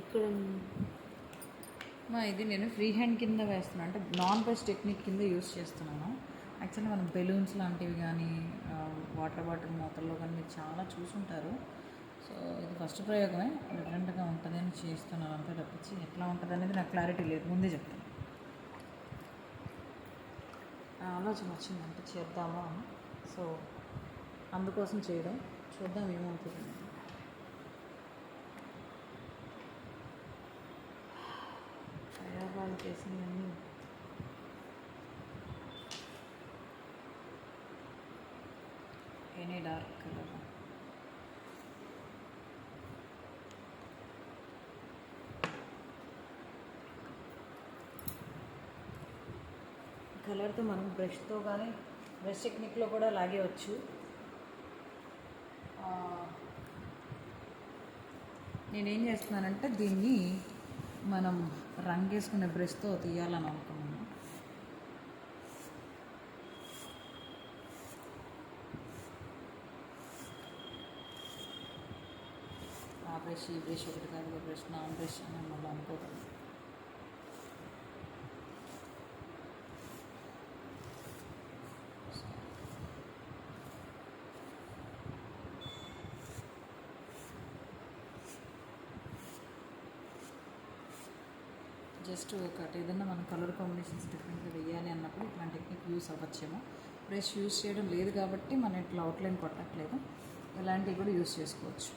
ఇక్కడ ఇది నేను ఫ్రీ హ్యాండ్ కింద వేస్తున్నాను, అంటే నాన్ బ్రష్ టెక్నిక్ కింద యూస్ చేస్తున్నాను. యాక్చువల్లీ మనం బెలూన్స్ లాంటివి కానీ వాటర్ బాటిల్ మూతల్లో కానీ మీరు చాలా చూసుంటారు. సో ఇది ఫస్ట్ ప్రయోగమే, డిఫరెంట్గా ఉంటుంది అని చేస్తున్నాను అంతే తప్పించి ఎట్లా ఉంటుంది అనేది నాకు క్లారిటీ లేదు, ముందే చెప్తాను. ఆలోచన వచ్చిందంటే చేద్దామా అని, సో అందుకోసం చేయడం, చూద్దాం ఏమవుతుంది. ప్రయోగాలు చేసినవన్నీ ఎనీ డార్క్ కలర్ కలర్తో మనం బ్రష్తో కానీ బ్రష్ టెక్నిక్లో కూడా లాగేవచ్చు. నేనేం చేస్తున్నానంటే దీన్ని మనం రంగేసుకునే బ్రష్తో తీయాలని అనుకున్నాను. ఆ బ్రష్ ఈ బ్రష్ ఒకటి కాదు, బ్రష్ నాన్ బ్రష్ అని మళ్ళీ అనుకోవద్దు. జస్ట్ ఒకటి ఏదన్నా మనం కలర్ కాంబినేషన్స్ డిఫరెంట్గా వేయాలి అన్నప్పుడు ఇట్లాంటి టెక్నిక్ యూస్ అవ్వచ్చేమో. బ్రష్ యూస్ చేయడం లేదు కాబట్టి మనం ఇట్లా అవుట్లైన్ కొట్టట్లేదు, ఇలాంటివి కూడా యూస్ చేసుకోవచ్చు.